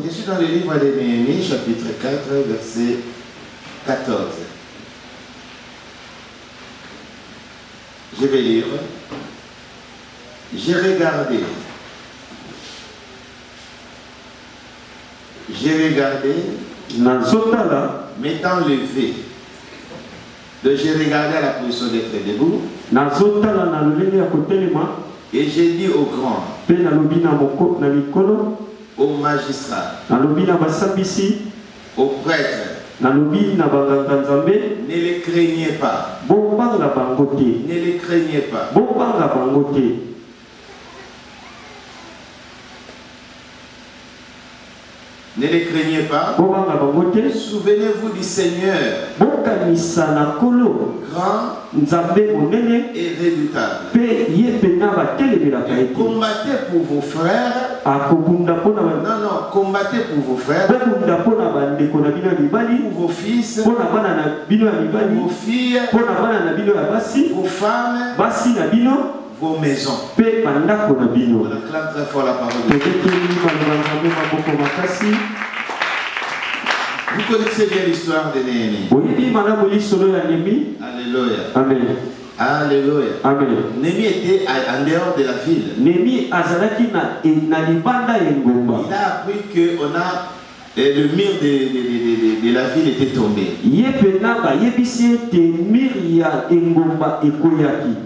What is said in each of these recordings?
Je suis dans le livre de Néhémie, chapitre 4, verset 14. Je vais lire. J'ai regardé, m'étant levé. Donc j'ai regardé à la position d'être debout. Et j'ai dit aux grands, aux magistrats, aux prêtres, ne les craignez pas. Ne les craignez pas. Ne les craignez pas. Souvenez-vous du Seigneur, grand et redoutable. Et combattez pour vos frères. Non, combattez pour vos frères, pour vos fils, pour vos filles, vos femmes, vos maisons. On acclame très fort la parole de Dieu. Vous connaissez bien l'histoire de Néhémie. Alléluia. Amen. Alléluia. Amen. Néhémie était en dehors de la ville. Il a appris que le mur de la ville était tombé.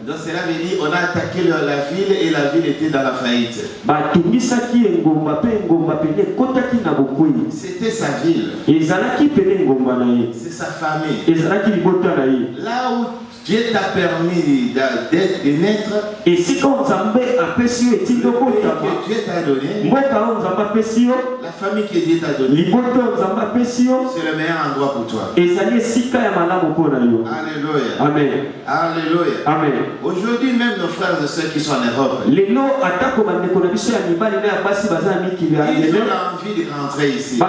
Donc cela veut dire on a attaqué la ville et la ville était dans la faillite. C'était sa ville. C'est sa famille. Là où Dieu t'a permis de naître, et si quand Dieu t'a donné, la famille que Dieu t'a donnée, c'est le meilleur endroit pour toi. Alléluia. Amen. Alléluia. Amen. Aujourd'hui, même nos frères et sœurs qui sont en Europe, ils ont envie de rentrer ici. Ils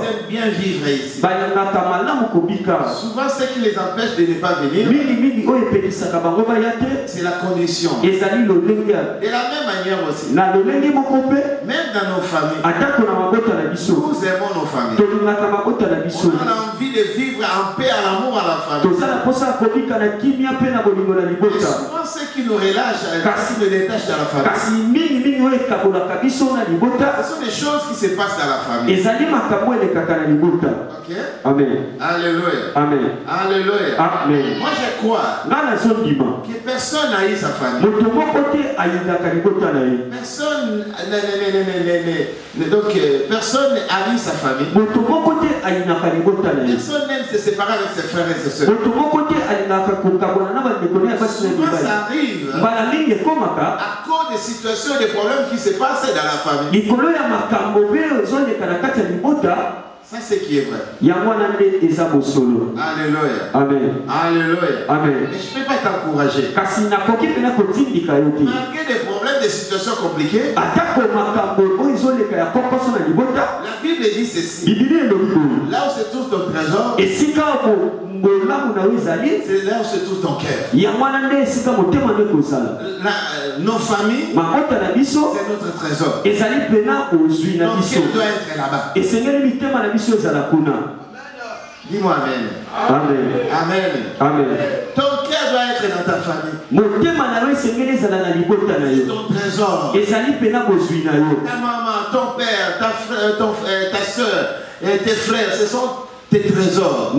aiment bien vivre ici. Souvent, ce qui les empêche de ne pas venir, c'est la condition. De la même manière aussi, même dans nos familles, nous aimons nos familles. On a envie de vivre en paix, en amour à la famille. Et souvent, ce qui nous relâche, qui nous détache de la famille, ce sont des choses qui se passent dans la famille. Ok? Amen. Alléluia. Amen. Alléluia. Amen. Moi je crois que personne n'a eu sa famille. Personne n'a eu sa famille. Personne n'aime se séparer avec ses frères et ses soeurs. Souvent ça arrive à cause des situations, des problèmes qui se passent dans la famille. Ça c'est qui est vrai. Alléluia. Amen. Alléluia. Amen. Mais je ne peux pas t'encourager. Malgré des problèmes, des situations compliquées, la Bible dit ceci. Là où se trouve ton trésor, c'est là où se trouve ton cœur. Nos familles, c'est notre trésor. Donc, quel doit être là-bas? Dis-moi Amen. Amen. Amen. Amen. Ton cœur doit être dans ta famille. C'est ton trésor. Ta maman, ton père, ta soeur, tes frères, ce sont tes trésors. Tu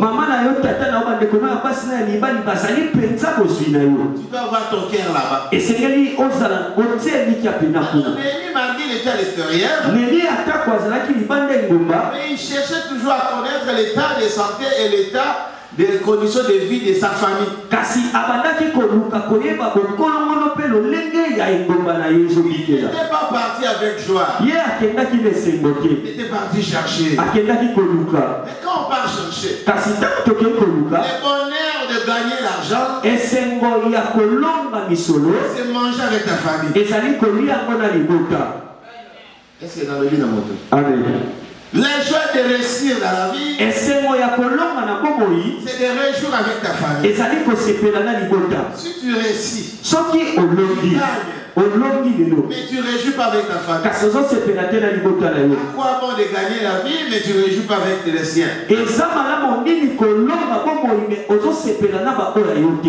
dois avoir ton cœur là-bas. Néhémie, malgré il était à l'extérieur, mais il cherchait toujours à connaître l'état de santé et l'état des conditions de vie de sa famille. Kasi abandaki koluka koyeba bokolongono pe lolenge ya engomba na yezo Il bikela. n'était pas parti avec joie. Ye akendaki lesemboke. Il était parti chercher. Akendaki koluka. Mais quand on part chercher, Kasi tanto toke koluka. le bonheur de gagner l'argent, Esengo ya kolomba misolo. c'est manger avec ta famille. Ezali kolia ngona libota. Est-ce que dans le lit dans moto? Amen. La joie de réussir dans la vie, Esengo ya kolonga na bomoi. c'est de réjouir avec ta famille. Ezali kosepela na libota. Si tu réussis, Soki olongi. Olongi lelo. mais tu ne réjouis pas avec ta famille. Kasi ozosepela te na libota na yo. Quoi bon de gagner la vie, mais tu ne réjouis pas avec les siens. Eza malamu nini kolonga bomoi me ozosepela na baoyo yo te.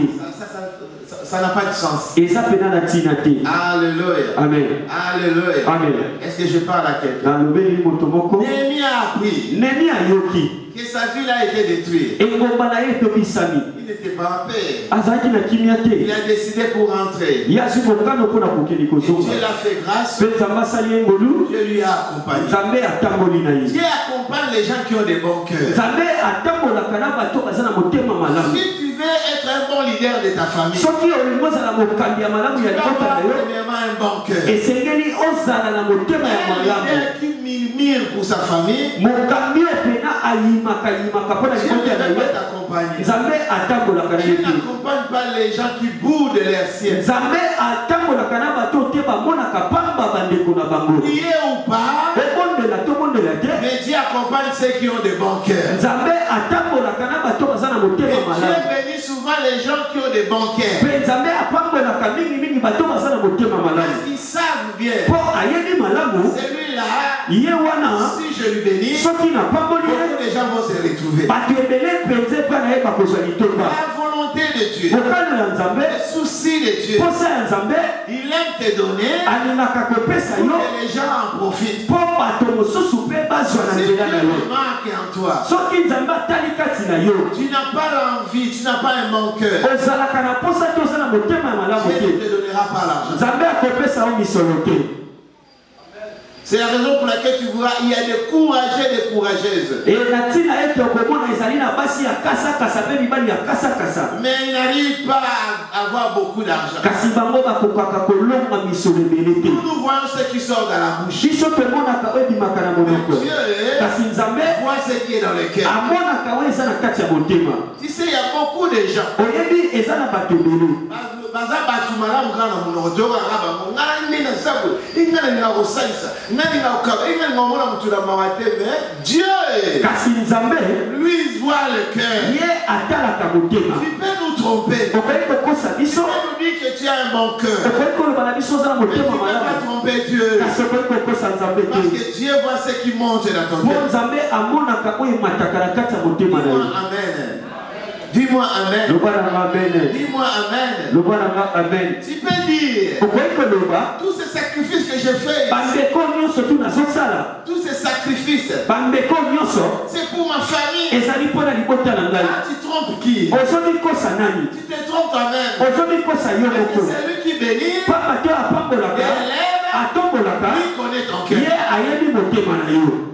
Ça n'a pas de sens. Eza pena na tina te. Alléluia. Amen. Alléluia. Amen. Est-ce que je parle à quelqu'un? Nalobeli moto moko. Néhémie a appris Nemi ayoki. que sa ville a été détruite. Engomba na ye etobisami. Il n'était pas en paix. Azalaki na kimia Il te. a décidé pour rentrer. Ye azwi mokano mpona kokende Et kozonga. Dieu l'a fait grâce. Mpe nzambe asali ye ngolu. Dieu lui a accompagné. Nzambe atamboli na ye. Dieu accompagne les gens qui ont des bons cœurs. Nzambe atambolaka na bato baza na motema malamu. Si tu veux être un bon leader de ta famille, Soki olingi ozala mokambi ya malamu tu ya dois libota na avoir yo, premièrement un bon cœur. esengeli ozala na motema ya Un malamu. leader qui murmure pour sa famille, Mokambi oyo pena ayimaka mpona Dieu ne libota na va pas ye. t'accompagner. Nzambe atambolaka na ye Dieu te. n'accompagne pas les gens qui boudent leur ciel. Nzambe atambolaka na bato te bamonaka pamba bandeko na bango. Prier ou pas, Obondela tobondela te. mais Dieu accompagne ceux qui ont des bons cœurs. Nzambe atambolaka na bato baza na Et motema Dieu malamu. bénit souvent les gens qui ont des bons cœurs. Mpe Nzambe apambolaka mingi bato baza na motema Parce malamu. qu'ils savent bien. Po ayebi malamu Celui-là, ye wana si je lui bénis, soki napamboli ye beaucoup de gens vont se retrouver. bato ebele mpenza epai na ye bakozwa litomba. La volonté de Dieu, mokano ya Nzambe, le souci de Dieu, posa ya Nzambe il aime te donner alingaka kopesa pour yo que les gens en profitent. po bato mosusu mpe bazwa na Si nzela Dieu na yo. remarque en toi, Soki Nzambe atali kati na yo tu n'as pas l'envie, tu n'as pas un bon cœur, ozalaka na posa te oza na motema ya malamu Dieu ne te, te donnera pas l'argent. Nzambe akopesa yo misolo te. C'est la raison pour laquelle tu vois, il y a des courageux et des courageuses. E na ntina ete okomona ezali na basi ya kasakasa mpe mibali ya kasakasa, Mais ils n'arrivent pas à avoir beaucoup d'argent. kasi bango bakokaka kolonga misolo ebele te. Nous voyons ce qui sort dans la bouche. Biso tomonaka oyo ebimaka na monoko, Dieu kasi Nzambe voit ce qui est dans le cœur. amonaka oyo eza na kati ya motema. Tu sais, il y a beaucoup de gens. Oyebi eza na bato ebele Baza batu malamu kana munoko joka ngaba ngani na sabu ingana ninakosalisa ngani ngakaba ingana ngomona mtu na mawateme Dieu kasi Nzambe lui voit le cœur. ye atalaka motema. Tu peux nous tromper. Okoki kokosa Tu biso, peux nous dire que tu as un bon cœur. okoki koloba na biso oza na Mais tu ne motema peux pas malamu, tromper Dieu. kasi okoki kokosa Nzambe Parce te. que Dieu voit ce qui monte dans ton Po cœur. Nzambe amonaka oyo emataka na kati ya motema na Dis-moi yo. amen. Dis-moi amen. Loba na nga amen. Dis-moi amen. Loba na nga amen. Tu peux dire Okoki koloba tous ces sacrifices que je fais, bandeko nyonso tu nazosala, tous ces sacrifices, bandeko nyonso c'est pour ma famille. ezali mpo na libota na ngai. Ah, tu trompes qui? Ozomikosa nani? Tu te trompes toi-même. Ozomikosa yo Parce que moko. celui qui bénit, Papa te apambolaka, élève, atombolaka, lui connaît ton ye cœur. ayebi motema na yo.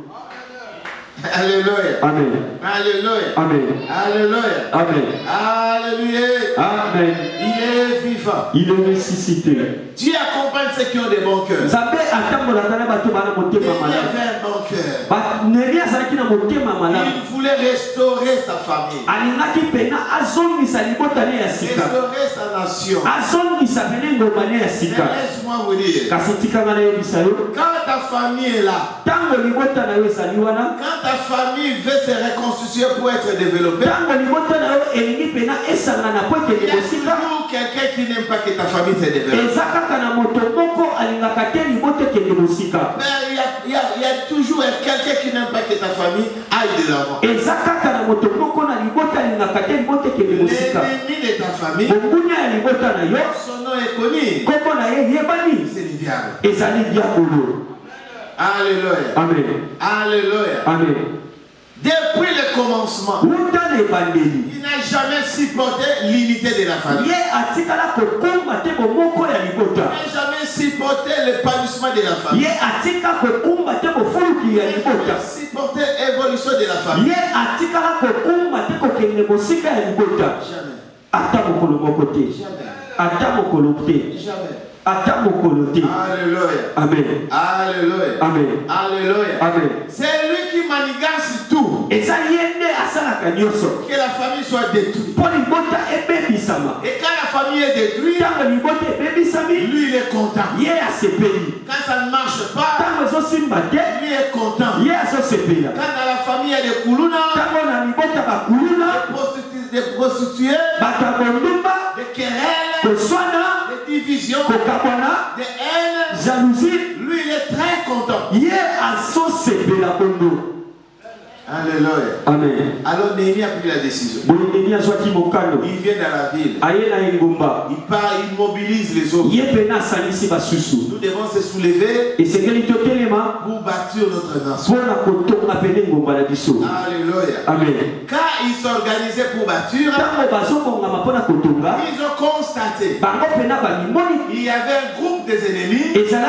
Alléluia. Amen. Alléluia. Amen. Alléluia. Amen. Alléluia. Amen. Il est vivant. Il est ressuscité. Dieu accompagne ceux qui ont des bons cœurs. Nzambe atambolaka na bato bana Il motema malamu. avait un bon cœur. Neri azalaki na motema malamu. Il voulait restaurer sa famille, Alingaki pena azongisa libota ne ya sika, restaurer sa nation. azongisa pene ngomba ne ya Mais sika. laisse-moi vous dire, Kasi tikanga na yebisa yo, quand ta famille est là, tango libota na yo ezali wana, quand ta famille veut se reconstituer pour être développée, tango libota na yo elingi pena esangana po il y ekende a mosika, toujours quelqu'un qui n'aime pas que ta famille se développe. eza kaka na moto moko alingaka te libota ekende mosika. Mais il y a toujours quelqu'un qui n'aime pas que ta famille aille de l'avant. Eza kaka na moto moko na libota alingaka te libota ekende mosika. L'ennemi de ta famille, Mongunya ya libota na yo, son nom est connu, kombo na ye yebani, c'est le diable. ezali diabolo. Alléluia. Amen. Alléluia. Amen. Depuis le commencement, il n'a jamais supporté l'unité de la famille. Il n'a jamais supporté l'épanouissement de la famille. Il n'a jamais supporté l'évolution de la famille. Jamais. Alléluia. Amen. Alléluia. Amen. Alléluia. Amen. C'est lui qui manigance tout. Et ça y est, que la famille soit détruite. Et quand la famille est détruite, lui il est content. Quand ça ne marche pas, lui est content. Quand dans la famille il y a des koulouna, des prostituées, des querelles, des divisions, des haines, jalousie, lui il est très content. Alléluia. Amen. Alors Néhémie a pris la décision. Il vient dans la ville. Il part, il mobilise les autres. Nous devons se soulever pour bâtir notre nation. Alléluia. Amen. Quand ils s'organisaient pour bâtir, ils ont constaté qu'il y avait un groupe des ennemis qui faisait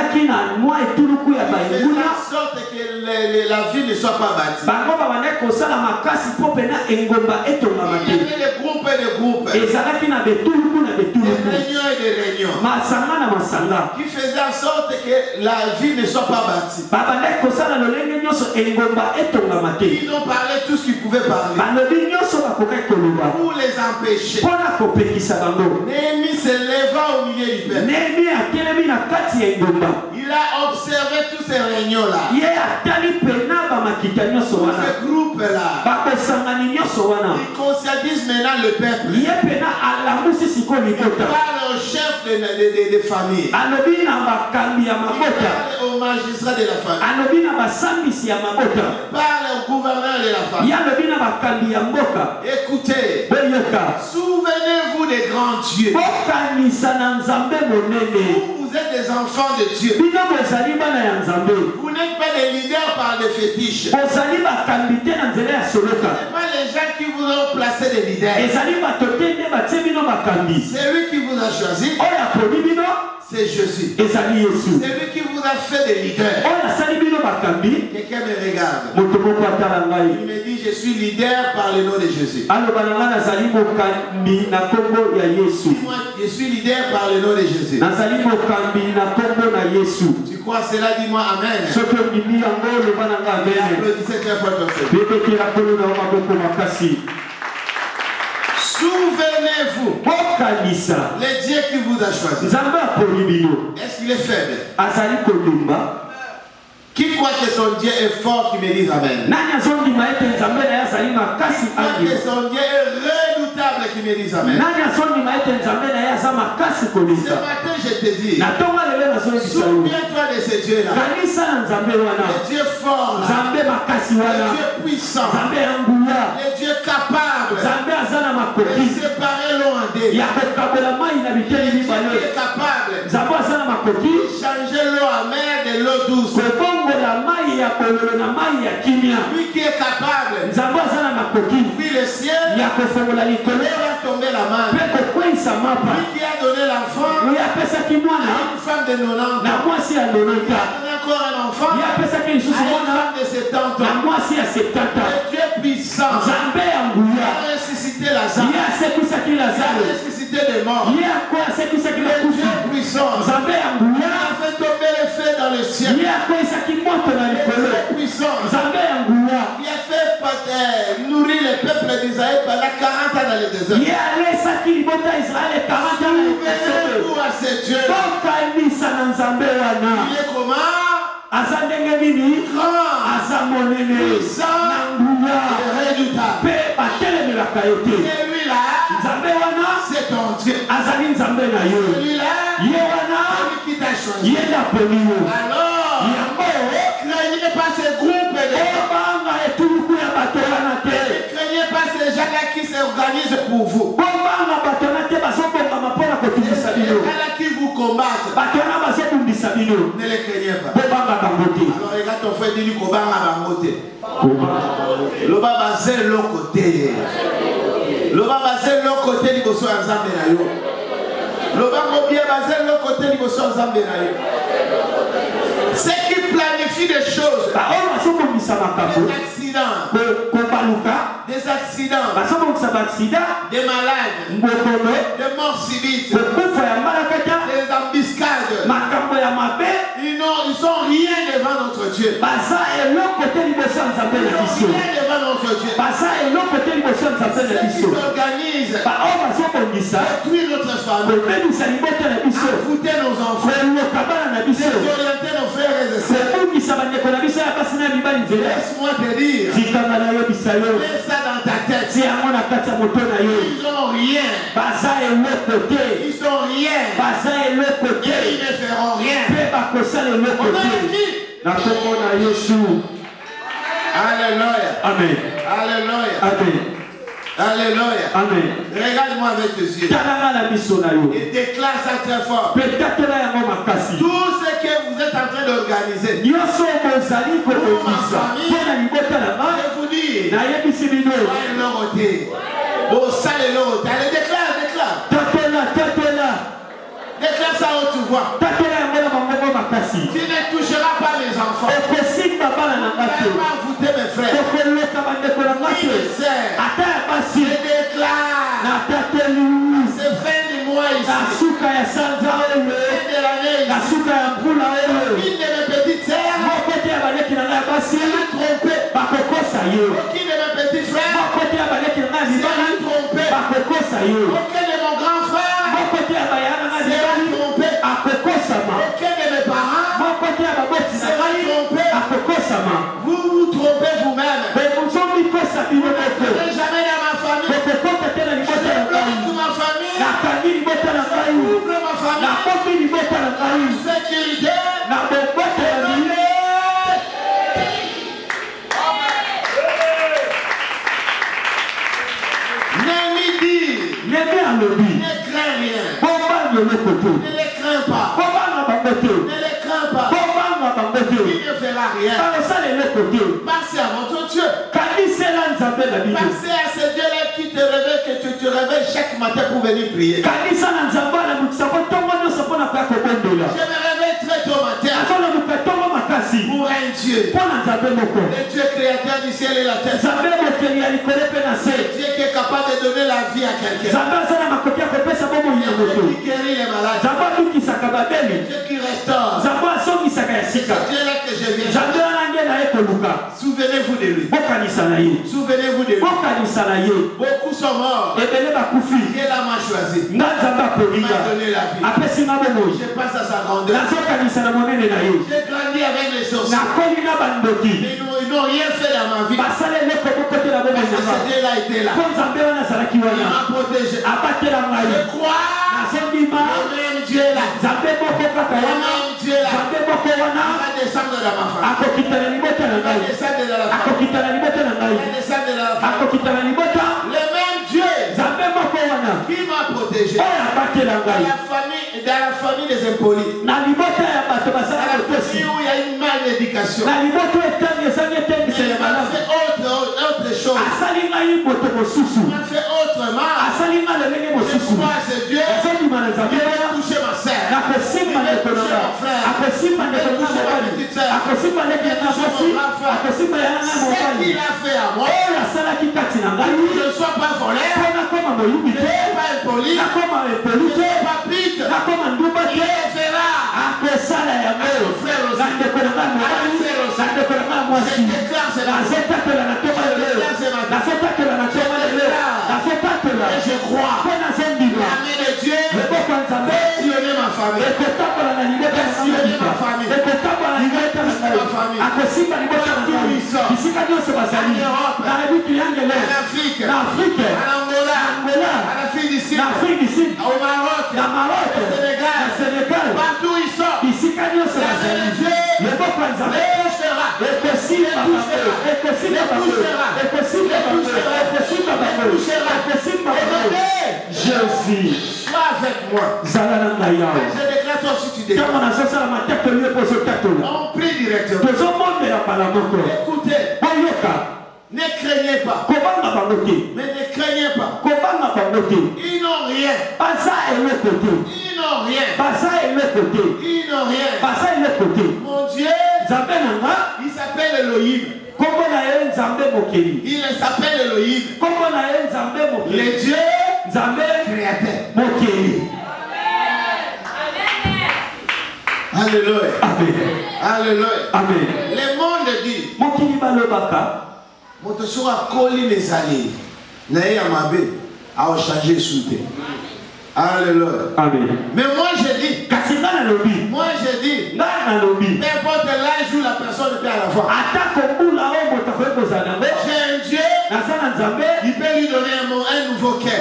en sorte que la ville ne soit pas bâtie. Il y avait des groupes et des groupes, des réunions et des réunions qui faisaient en sorte que la ville ne soit pas bâtie. Ils ont parlé tout ce qu'ils pouvaient parler pour les empêcher. Néhémie se leva au milieu du peuple. Il a observé tous ces réunions-là, ces groupes-là. Ils conscientisent maintenant le peuple. Il parle au chef de famille. Il parle au magistrat de la famille. Il parle au gouverneur de la famille. Écoutez, souvenez-vous des grands dieux. Vous êtes des enfants de Dieu. Vous n'êtes pas des leaders par des fétiches. Ce n'est pas les gens qui vous ont placé des leaders. C'est lui qui vous a choisi. C'est Jésus. C'est lui qui vous a fait des leaders. Quelqu'un me regarde. Il me dit, je suis leader par le nom de Jésus. Dis-moi, je suis leader par le nom de Jésus. Tu crois cela? Dis-moi Amen. Applaudissez très fort ton Seigneur. Souvenez-vous, le Dieu qui vous a choisi, est-ce qu'il est faible? Qui croit que son Dieu est fort, qui me dise Amen? Qui croit que son Dieu est redoutable, qui me dise Amen? Ce matin je te dis, souviens-toi de ce Dieu-là. Le Dieu fort, le Dieu puissant, le Dieu capable de séparer l'eau en deux. Le Dieu capable de changer l'eau amère de l'eau douce. Lui qui est capable d'ouvrir le ciel et faire tomber la main. Lui qui a donné l'enfant à une femme de 90 ans. Il a donné encore un enfant à une femme de 70 ans. Le Dieu puissant a ressuscité Lazare. Il a ressuscité des morts. Le Dieu puissant a fait tomber le feu dans le ciel. Le Dieu puissant qui a fait nourrir le peuple d'Israël pendant 40 ans dans le désert. Souvenez-vous à ce Dieu. Il est comment? Grand, puissant et redoutable. Celui-là, c'est ton Dieu. Celui-là, celui qui t'a choisi. Alors, craignez pas ces groupes de gens. Ne craignez pas ces gens-là qui s'organisent pour vous. Ces gens-là qui vous combattent. Ne les craignez pas. Alors regarde ton frère dit qu'on va à côté. Le baba c'est l'autre côté. Le baba c'est l'autre côté du bosso ensemble na yo. Le baba bien basé l'autre côté du bosso ensemble na yo. C'est qui planifie des choses. Des accidents. Des malades. Des morts subites. Des embuscades. Ils sont rien devant notre Dieu. Ils sont rien devant notre Dieu. Ceux qui s'organisent détruire notre famille, affouter nos enfants, désorienter nos frères et sœurs. Laisse-moi te dire, mets ça dans ta tête. Ils n'ont rien. Ils sont rien. Et ils ne feront rien. On a dit. Alléluia. Amen. Alléluia. Amen. Alléluia. Amen. Regarde-moi avec tes yeux. Et déclare ça très fort. Tout ce que vous êtes en train d'organiser. Pour ma famille, je vous dis. Bon, ça les l'autre. Allez, déclare. Déclare ça où tu vois. Tu ne toucheras pas mes enfants. Tu ne vas pas envoûter mes frères. Qui me sert. Je déclare. C'est fin du mois ici. Fin de l'année ici. Aucune de mes petites sœurs m'a trompé. Aucune de mes petits frères m'a trompé. Aucun de mon grand frère m'a trompé. Aucun de mes parents sera trompé. Vous vous trompez vous-même. Vous ne serez jamais dans ma famille. Je bloque ma famille. Ouvre ma famille. Sécurité. Ne crains rien. Ne les crains pas. Ne les crains pas. Il ne fera rien. Passez à votre Dieu. Passez à ce Dieu-là qui te réveille, que tu te réveilles chaque matin pour venir prier. Je me réveille très tôt matin pour un Dieu. Le Dieu créateur du ciel et la terre. Le Dieu qui est capable de donner la vie à quelqu'un. Le Dieu qui guérit les malades. Le Dieu qui restaure. C'est ce Dieu-là que je viens. Souvenez-vous de lui. Souvenez-vous de lui. Beaucoup sont morts. Dieu m'a choisi. Il m'a donné la vie. Je passe à sa grandeur. J'ai grandi avec les sorciers. Ils n'ont rien fait dans ma vie. Parce que ce Dieu-là était là. Il m'a protégé. Je crois le même Dieu là. Le même Dieu là. Il va descendre dans ma famille. Il va descendre dans la famille. Il va descendre dans la famille. Le même Dieu qui m'a protégé. Dans la famille des impolis. Dans la famille où il y a une malédiction. Il m'a fait autre chose. Il m'a fait autrement. Je crois à ce Dieu. Il va toucher ma sœur. Il va toucher mon frère. Il va toucher ma petite sœur. Il va toucher mon grand frère. Ce qu'il a fait à moi. Je ne sois pas voleur. Je ne sois pas impoli. Je ne sois pas pite. Il le fera. À mon frère aussi. Je déclare ce matin. Et je crois. La main de Dieu passionner ma famille. Passionner ma famille. Il va toucher ma famille. Partout où ils sont. En Europe. En Afrique. En Angola. En Afrique du Sud. Au Maroc. Au Sénégal. Partout où ils sont. La main de Dieu les Jésus, sois avec moi. Je déclare toi si tu déclares. On prie directement. Écoutez. Ne craignez pas. Mais ne craignez pas. Ils n'ont rien. Ils n'ont rien. Ils n'ont rien. Mon Dieu, il s'appelle Elohim. Il s'appelle Elohim. Le Dieu créateur. Alléluia. Amen. Alléluia. Amen. Le monde dit. Moto sera collé les années. Naïe Amabe a changé sous terre. Alléluia. Amen. Mais moi je dis. Moi je dis. N'importe l'âge où la personne peut avoir. J'ai un Dieu. Il peut lui donner un nouveau cœur.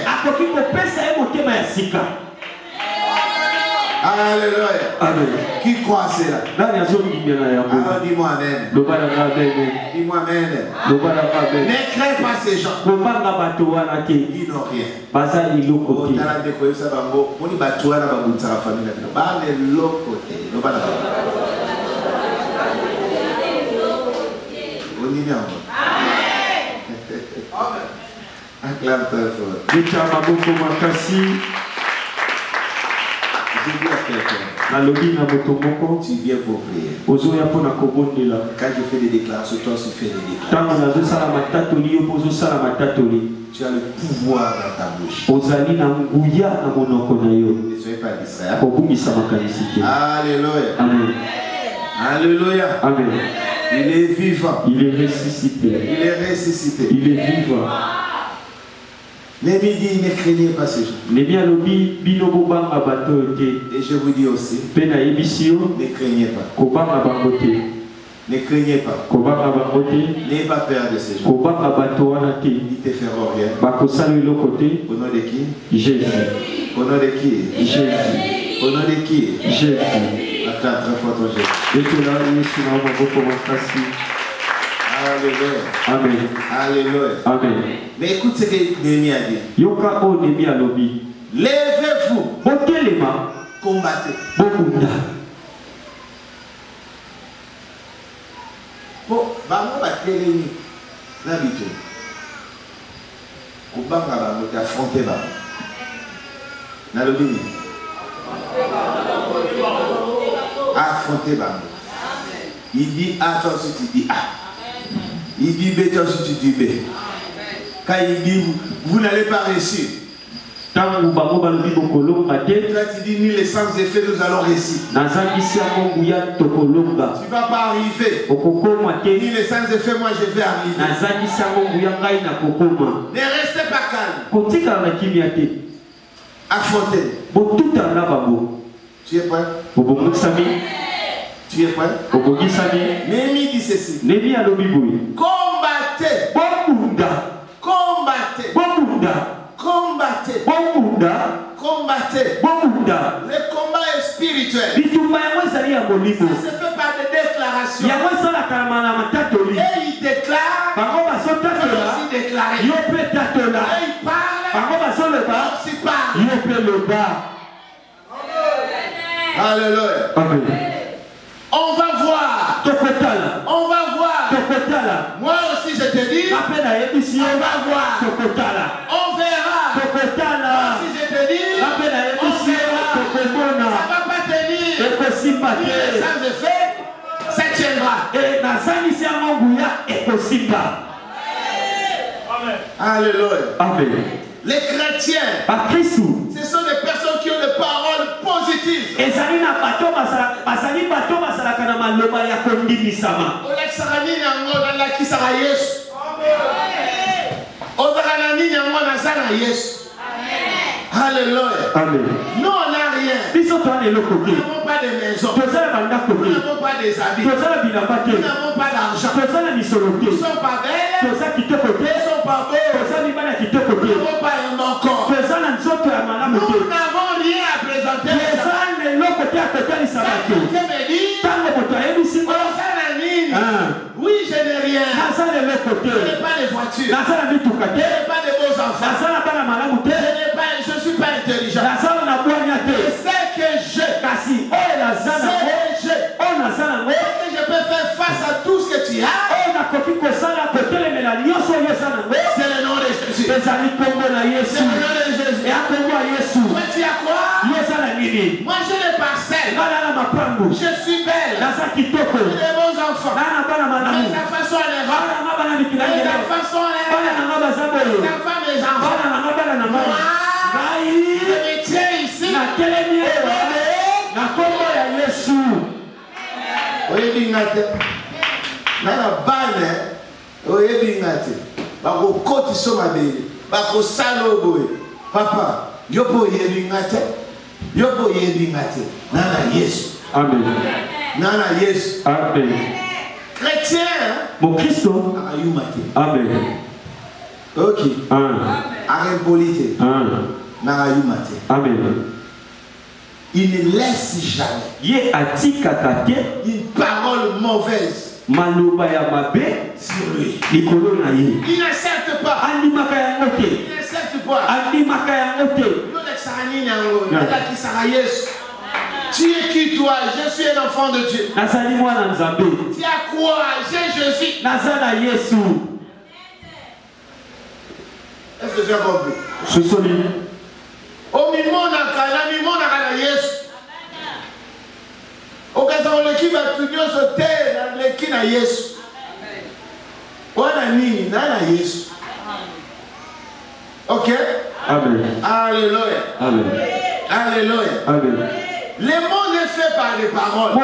Alléluia. Amen. Qui croit cela? Alors dis-moi Amen. Dis-moi Amen. Ne crains pas ces gens. Ils n'ont rien. Acclame très fort. Je dis à quelqu'un, tu viens pour prier. Quand je fais des déclarations, toi aussi fais des déclarations. Tu as le pouvoir dans ta bouche. Ne soyez pas distrait. Alléluia. Amen. Alléluia. Amen. Il est vivant. Il est ressuscité. Il est ressuscité. Il est vivant. Mais dit, ne craignez pas ces gens. Et je vous dis aussi, ne craignez pas. Ne craignez pas. N'ayez pas peur de ces gens. Ils te feront rien. Au nom de qui? Jésus. Au nom de qui? Jésus. Au nom de qui? Jésus. Attends très fort ton Jésus. Alléluia. Amen. Alléluia. Amen. Mais écoute ce que Néhémie a dit. Lèvez-vous. Combattez. Bon, bango batelemi na bito. Kobanga bango affronter bango. Na lobini. Affronter bango. Il dit A, toi aussi tu dis A. Il dit B, toi aussi tu dis B. Quand il dit vous n'allez pas réussir. Toi tu dis ni les sans effets nous allons réussir. Tu ne vas pas arriver. Ni les sans effets moi je vais arriver. Ne restez pas calme. Affrontez. Tu es prêt? Tu es prêt? Néhémie dit ceci. Combattez. Combattez. Combattez. Combattez. Le combat est spirituel. Ça se fait par des déclarations. Et il déclare. Il aussi déclarer. Et il parle. Il parle. Alléluia. Amen. On va voir. On va voir. Moi aussi je te dis. On va voir. On verra. Moi aussi je te dis. On verra. Ça va pas tenir. Ça me fait. Ça tiendra. Alléluia. Amen. Les chrétiens, ce sont des personnes qui ont des paroles positives. Alléluia. Nous on n'a rien. Nous n'avons pas de maison. Nous n'avons pas des habits. Nous n'avons pas d'argent. Nous ne sommes pas belles. Nous ne sommes pas beaux. Nous n'avons pas un bon corps. Nous n'avons rien à présenter. Quelqu'un me dit, oui, je n'ai rien. Je n'ai pas de voiture. Je n'ai pas de beaux enfants. Je ne suis pas intelligent. C'est ce que j'ai. C'est ce que je peux faire face à Moi j'ai des parcelles. Je suis belle. J'ai des bons enfants. Mes enfants sont en Europe. Mes enfants sont en Europe. Mes enfants, moi, je me tiens ici. Papa, yopo yebingate. Nana Yesu. Amen. Nana Yesu. Amen. Chrétien. Mon Christo. Amen. Ok. Arrête politique. Amen. Il ne laisse jamais une parole mauvaise sur lui. Il n'accepte pas. Il n'accepte pas. Tu es qui toi? Je suis un enfant de Dieu. Tu as quoi? J'ai Jésus. Est-ce que tu as compris? Je suis au mimona kana Yesu. Okazao leki batu nyonso te na leki na Yesu. Wana nini na Yesu. Ok? Amen. Alléluia. Amen. Alléluia. Amen. Le monde est fait par les paroles. Il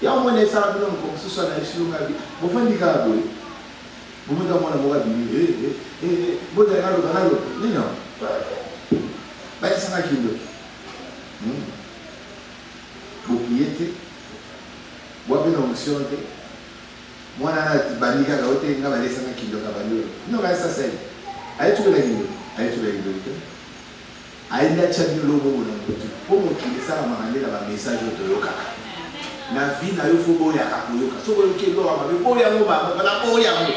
y a un monde qui est fait par les paroles. Na vie na yo fo boya ka koyoka so ko ke lo ba boya ngo ba na boya ngo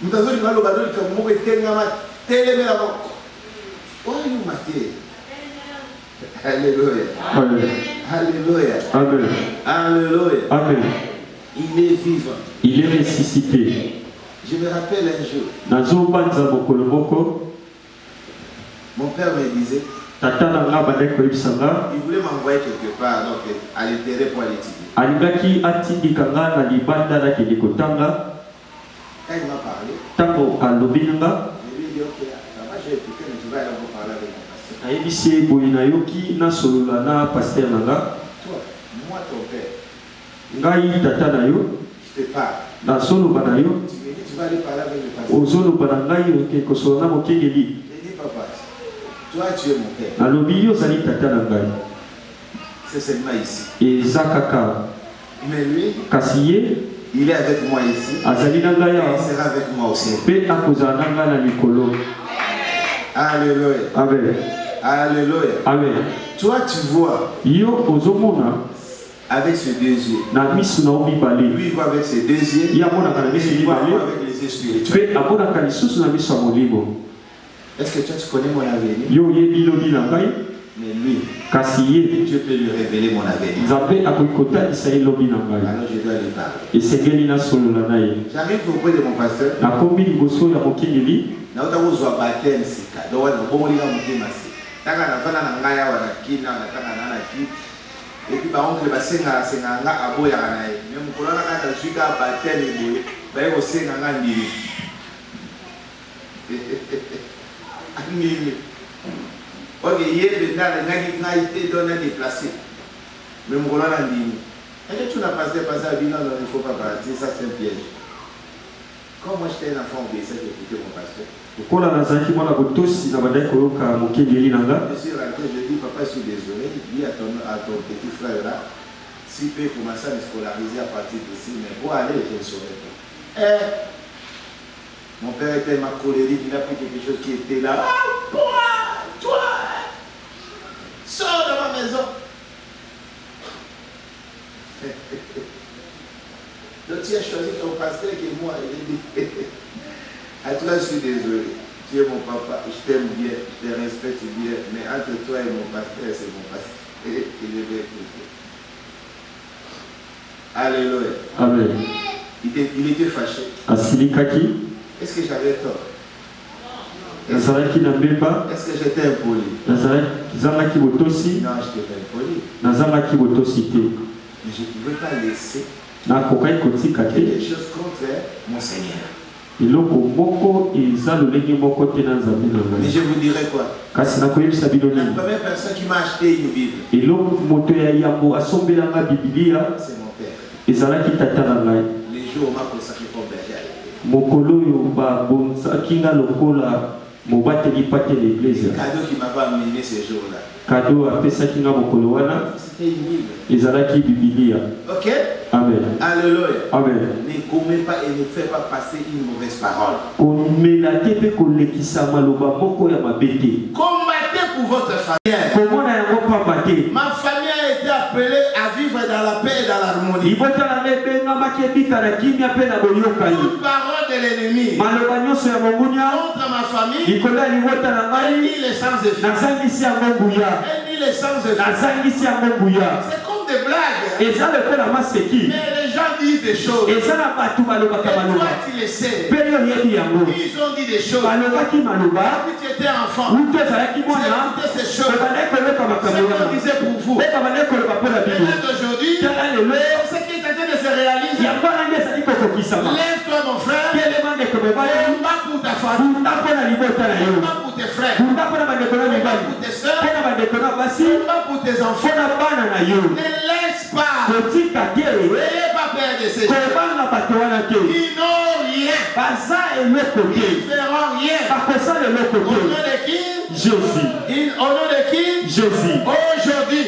mutazo ni ngalo ba do ka mo ke tenga ma tele mera mo oyu mate. Alléluia. Amen. Alléluia. Amen. Alléluia. Amen. Il est vivant. Il est ressuscité. Je me rappelle un jour. Mon père me disait il voulait m'envoyer quelque part, donc à l'intérieur pour aller étudier. Quand il m'a parlé, je lui ai dit ok, ça va, j'ai écouté, mais tu vas aller encore parler avec mon pasteur. Toi, moi ton père, je te parle. Tu me dis tu vas aller parler avec le pasteur. J'ai dit papa, toi tu es mon père. C'est seulement ici. Mais lui, il est avec moi ici. Et il sera avec moi aussi. Alléluia. Amen. Alléluia. Amen. Toi tu vois avec ses deux yeux. Lui il voit avec ses deux yeux. Il voit avec les yeux spirituels. Est-ce que toi tu connais mon avenir? Mais lui, Dieu peut lui révéler mon avenir. Alors je dois lui parler. J'arrive auprès de mon pasteur. Et puis par contre, le bassin a aboya même pour la juka baptême et aussi ok, hier, il a été déplacé. Mais mon colonel a dit, tu n'as pas passé à Bilan, il ne faut pas partir, ça c'est un piège. Quand moi j'étais un enfant obéissant, j'ai écouté mon pasteur. Je suis rentré, je dis, papa, je suis désolé, dis à ton petit frère là, s'il peut commencer à me scolariser à partir d'ici, mais pour aller, je ne saurais pas. Mon père était ma colérique, il a pris quelque chose qui était là. Ah, toi, sors de ma maison. Donc tu as choisi ton pasteur qui est moi. Il dit, à toi je suis désolé. Tu es mon papa, je t'aime bien, je te respecte bien, mais entre toi et mon pasteur, c'est mon pasteur. Et je vais écouter. Alléluia. Amen. Il était fâché. Est-ce que j'avais tort? Est-ce que j'étais impoli? Non, je n'étais pas impoli. Mais je ne pouvais pas laisser quelque chose contre mon Seigneur. Mais je vous dirais quoi? La première personne qui m'a acheté une Bible, c'est mon père. Les jours où on m'a consacré comme berger. Le cadeau qui m'avait amené ces jours-là, c'était une Bible. Ok? Amen. Alléluia. Amen. Ne commets pas et ne fais pas passer une mauvaise parole. Combattez pour votre famille. Ma famille a été appelée à vivre dans la paix et dans l'harmonie. Toute parole de l'ennemi contre ma famille, elle nie les sans effet. C'est comme des blagues. Mais les gens disent des choses. Et toi tu les sais. Ils ont dit des choses. Depuis que tu étais enfant, tu écoutais ces choses. C'est qu'on disait pour vous. Et d'aujourd'hui, ce qui est en train de se réaliser. Lève-toi mon frère. Combat pour ta famille. Combat pour tes frères. Combat pour tes soeurs. Combat pour tes enfants. Ne laisse pas. N'ayez pas peur de ces gens. Ils n'ont rien. Ils ne feront rien. Au nom de qui? Jésus. Au nom de qui? Jésus. Aujourd'hui,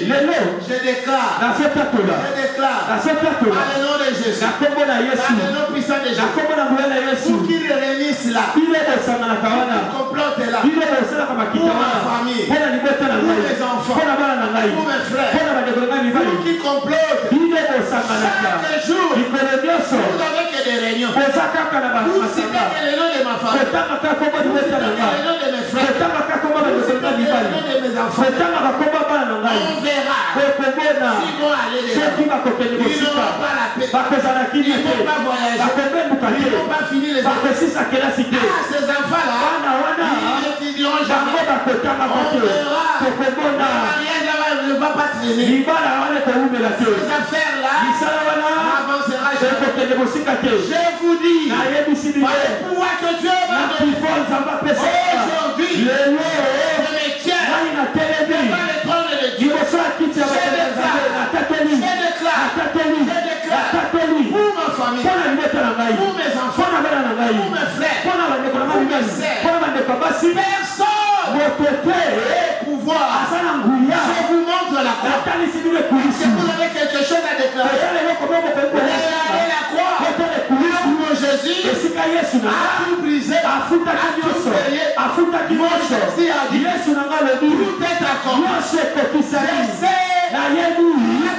je déclare. Par le nom de Jésus. Par le nom puissant de Jésus. Pour qu'ils réunissent là. Pour qu'ils complotent là. Pour ma famille. Pour mes enfants. Pour mes frères. Pour qu'ils complotent. Chaque jour, vous n'avez que des réunions. Vous citez le nom de ma famille. Vous citez le nom de mes frères. Vous citez le nom de mes enfants. On verra s'ils vont aller de là. Ils n'auront pas la paix. Ils ne vont pas voyager. Ils ne vont pas finir les enfants. Ces enfants-là, ils n'étudieront jamais. On verra. Le mariage ne va pas traîner. Ces affaires-là n'avancera jamais. Je vous dis, par le pouvoir que Dieu m'a donné, aujourd'hui, je me tiens devant le trône de Dieu. Je déclare pour ma famille, pour mes enfants, pour mes frères, pour mes sœurs, personne et pouvoir. Je vous montre la croix. Si vous avez quelque chose à déclarer, regardez la croix. Pour Jésus a tout brisé, a tout payé. Mon Jésus a dit, tout est accompli. Je sais, il a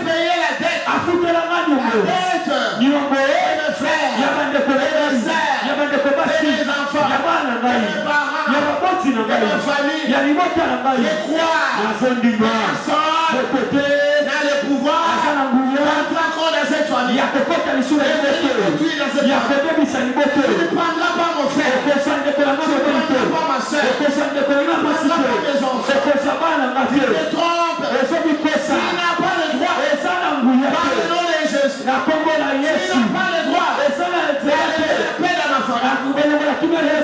payé la dette. La dette de mes frères, de mes sœurs, de mes enfants, de mes parents, de ma famille. Je crois personne n'a le pouvoir d'entrer encore dans cette famille. Et de détruire dans cette famille. Tu ne prendras pas mon frère. Tu ne prendras pas ma soeur. Tu ne prendras pas mes enfants. Tu te trompes. Tu n'as pas le droit. Par le nom de Jésus. Tu n'as pas le droit. La paix dans ma famille.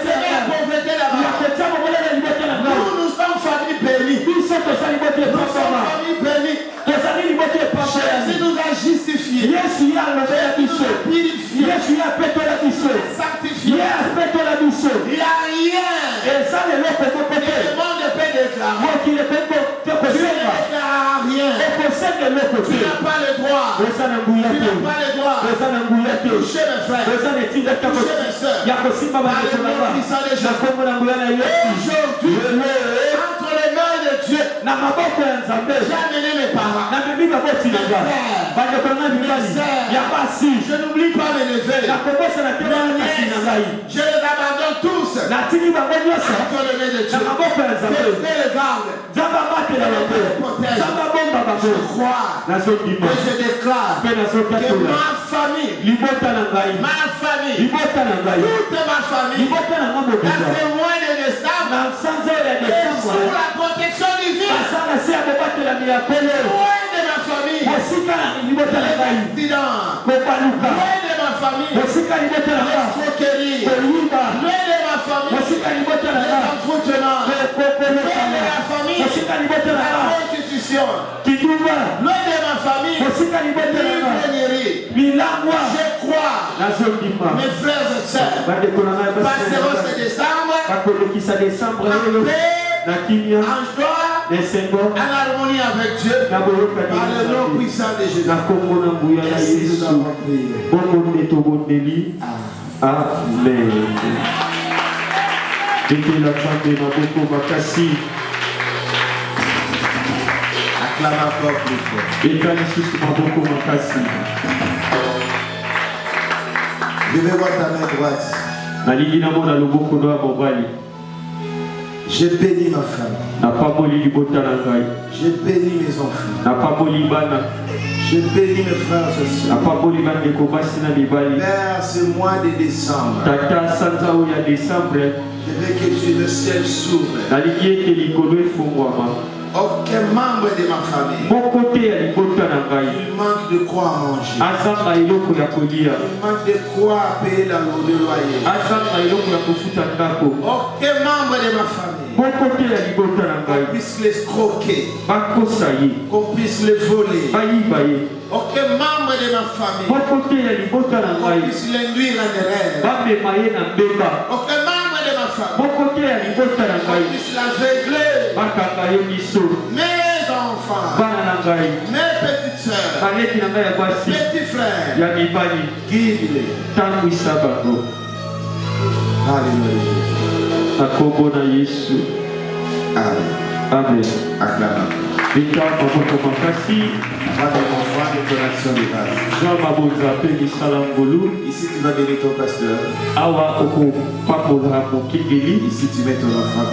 C'est la pauvreté dans ma famille. Nous sommes famille bénie. Nous sommes famille bénie. Jésus nous a justifiés. Jésus nous a purifiés. Sanctifiés. Il n'y a rien. Le monde de paix déclare. Tu ne déclares rien. Tu n'as pas le droit. Tu n'as pas le droit. Toucher mes frères. Toucher mes soeurs. Par le nom puissant de Jésus. Aujourd'hui, entre les mains de Dieu, j'ai amené mes parents. Mes frères. Je n'oublie pas mes neveux. Je les abandonne tous. Entre les mains de Dieu. Que Dieu les garde. Je crois et je déclare que ma famille, toute ma famille, la témoin de l'esclave et sous la protection divine. Loin de ma famille. Accident. Loin de ma famille. Escroquerie. Loin de ma famille. Les entretenants. Loin de la famille. La constitution. Loin de ma famille. L'ivronnerie. Je crois. Mes frères et sœurs. Passeront ce décembre. En joie. En harmonie avec Dieu. Par le nom puissant de Jésus. Merci de nous avoir prié. Amen. Acclame encore plus fort. Je vais voir ta main droite. Je bénis ma femme. Je bénis mes enfants. Je bénis mes frères et sœurs. Père, ce mois de décembre, je veux que tu le ciel s'ouvre. Aucun membre de ma famille, il manque de quoi manger. Il manque de quoi payer le loyer. Aucun membre de ma famille, qu'on puisse l'escroquer, qu'on puisse le voler. Aucun membre de ma famille, qu'on puisse l'induire en erreur. Aucun membre de ma famille, qu'on puisse l'aveugler. Mes enfants, mes petites soeurs, petits frères, guide-les. Alléluia. Amen. Acclamons. Ici, tu vas bénir ton pasteur. Ici, tu mets ton enfant.